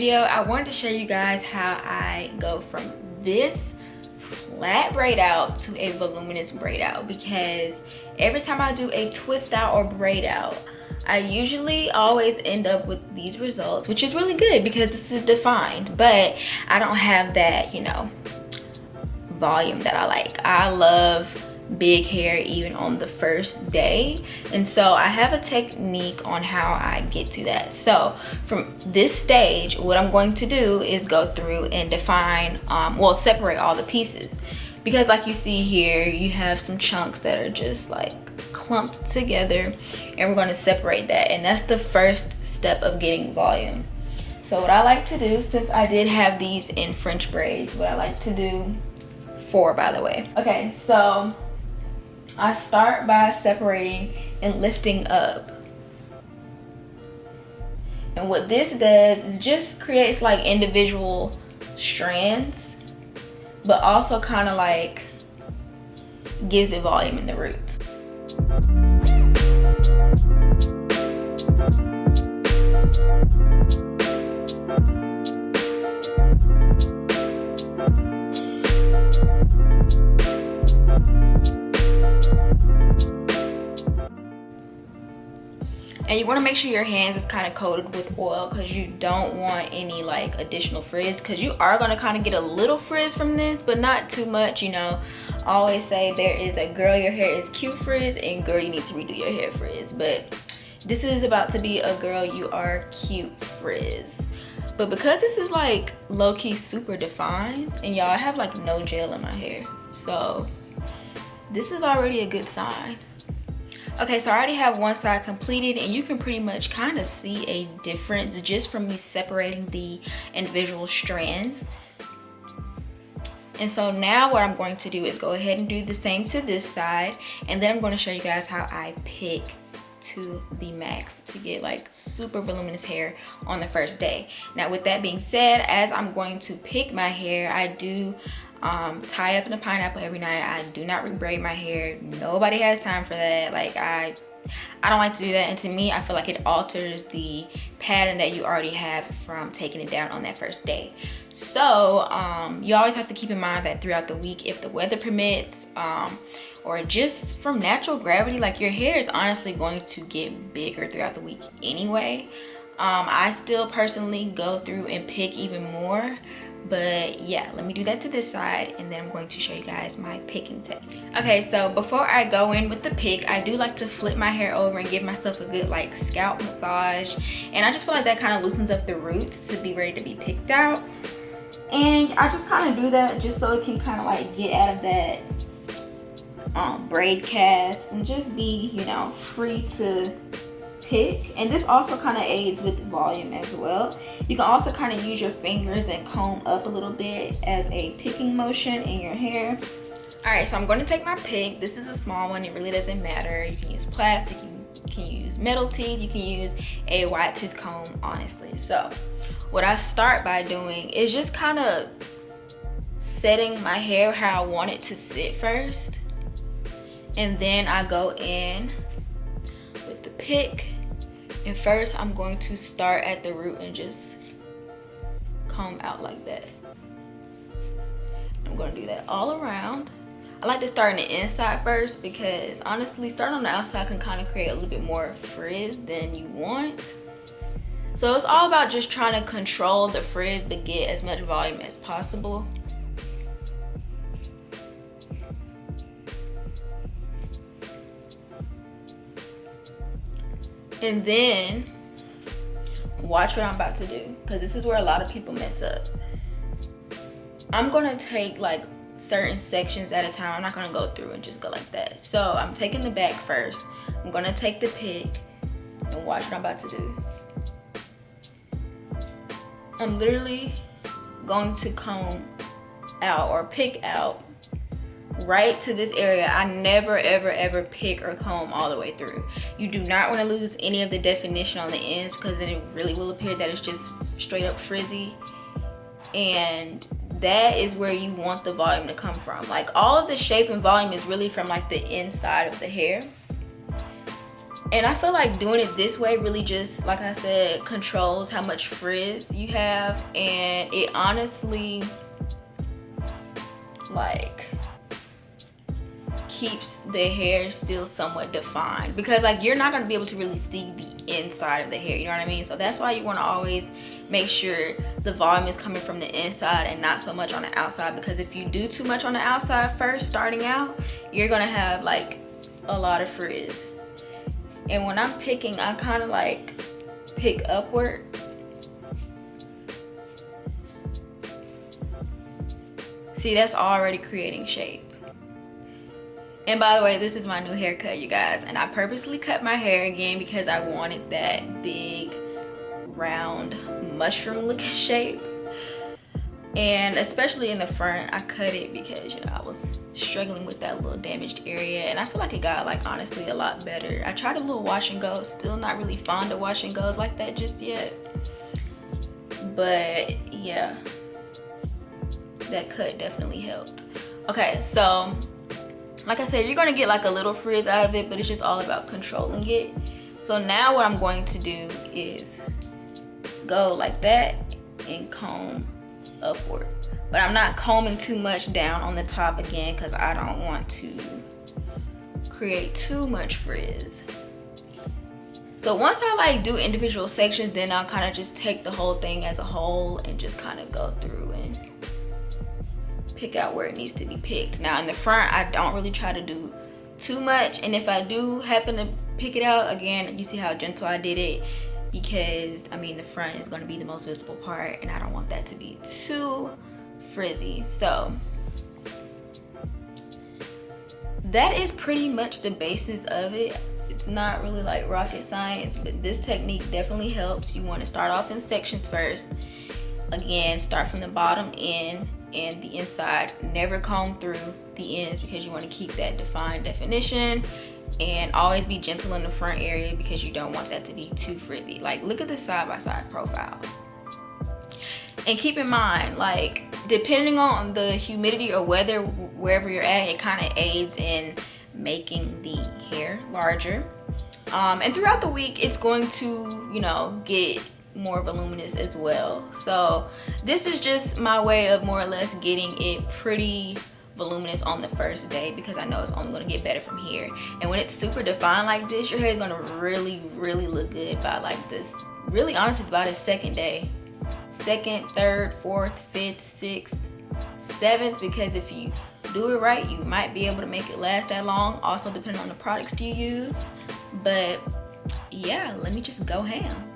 video, I wanted to show you guys how I go from this flat braid out to a voluminous braid out, because every time I do a twist out or braid out, I usually always end up with these results, which is really good because this is defined, but I don't have that, you know, volume that I like. I love big hair even on the first day, and so I have a technique on how I get to that. So from this stage, what I'm going to do is go through and define, well, separate all the pieces, because like you see here, you have some chunks that are just like clumped together, and we're going to separate that, and that's the first step of getting volume. So what I like to do, since I did have these in French braids, what I like to do, 4 by the way. Okay, so I start by separating and lifting up. And what this does is just creates like individual strands, but also kind of like gives it volume in the roots. And you want to make sure your hands is kind of coated with oil, because you don't want any like additional frizz, because you are going to kind of get a little frizz from this, but not too much. You know, I always say there is a girl your hair is cute frizz and girl you need to redo your hair frizz, but this is about to be a girl you are cute frizz. But because this is like low-key super defined, and y'all, I have like no gel in my hair, so this is already a good sign. Okay, so I already have one side completed, and you can pretty much kind of see a difference just from me separating the individual strands. And so now what I'm going to do is go ahead and do the same to this side, and then I'm going to show you guys how I pick to the max to get like super voluminous hair on the first day. Now with that being said, as I'm going to pick my hair, I do tie up in a pineapple every night. I do not rebraid my hair. Nobody has time for that. Like I don't like to do that, and to me I feel like it alters the pattern that you already have from taking it down on that first day. So you always have to keep in mind that throughout the week, if the weather permits, or just from natural gravity, like your hair is honestly going to get bigger throughout the week anyway. I still personally go through and pick even more, but yeah, let me do that to this side, and then I'm going to show you guys my picking technique. Okay, so before I go in with the pick, I do like to flip my hair over and give myself a good like scalp massage, and I just feel like that kind of loosens up the roots to be ready to be picked out. And I just kind of do that just so it can kind of like get out of that braid cast and just be, you know, free to pick. And this also kind of aids with volume as well. You can also kind of use your fingers and comb up a little bit as a picking motion in your hair. All right, so I'm going to take my pick. This is a small one, it really doesn't matter. You can use plastic, you can use metal teeth, you can use a wide tooth comb, honestly. So what I start by doing is just kind of setting my hair how I want it to sit first, and then I go in with the pick. And first I'm going to start at the root and just comb out like that. I'm going to do that all around. I like to start on the inside first, because honestly starting on the outside can kind of create a little bit more frizz than you want. So it's all about just trying to control the frizz but get as much volume as possible. And then watch what I'm about to do, because this is where a lot of people mess up. I'm gonna take like certain sections at a time. I'm not gonna go through and just go like that. So I'm taking the back first. I'm gonna take the pick and watch what I'm about to do. I'm literally going to comb out or pick out right to this area. I never ever pick or comb all the way through. You do not want to lose any of the definition on the ends, because then it really will appear that it's just straight up frizzy, and that is where you want the volume to come from. Like all of the shape and volume is really from like the inside of the hair. And I feel like doing it this way really just, like I said, controls how much frizz you have, and it honestly like keeps the hair still somewhat defined, because like you're not going to be able to really see the inside of the hair, you know what I mean? So that's why you want to always make sure the volume is coming from the inside and not so much on the outside, because if you do too much on the outside first starting out, you're going to have like a lot of frizz. And when I'm picking, I kind of like pick upward. See, that's already creating shape. And by the way, this is my new haircut, you guys, and I purposely cut my hair again because I wanted that big round mushroom looking shape. And especially in the front, I cut it because, you know, I was struggling with that little damaged area, and I feel like it got like honestly a lot better. I tried a little wash and go, still not really fond of wash and goes like that just yet, but yeah, that cut definitely helped. Okay, so like I said, you're gonna get like a little frizz out of it, but it's just all about controlling it. So now what I'm going to do is go like that and comb upward, but I'm not combing too much down on the top again because I don't want to create too much frizz. So once I like do individual sections, then I'll kind of just take the whole thing as a whole and just kind of go through and pick out where it needs to be picked. Now in the front, I don't really try to do too much, and if I do happen to pick it out, again, you see how gentle I did it, because I mean the front is going to be the most visible part and I don't want that to be too frizzy. So that is pretty much the basis of it. It's not really like rocket science, but this technique definitely helps. You want to start off in sections first. Again, start from the bottom end and the inside. Never comb through the ends because you want to keep that defined definition, and always be gentle in the front area because you don't want that to be too frizzy. Like, look at the side-by-side profile. And keep in mind, like, depending on the humidity or weather wherever you're at, it kind of aids in making the hair larger. And throughout the week, it's going to, you know, get more voluminous as well. So this is just my way of more or less getting it pretty voluminous on the first day, because I know it's only going to get better from here. And when it's super defined like this, your hair is going to really look good by like this, really honestly by the second day, second, third, fourth, fifth, sixth, seventh, because if you do it right, you might be able to make it last that long, also depending on the products you use. But yeah, let me just go ham.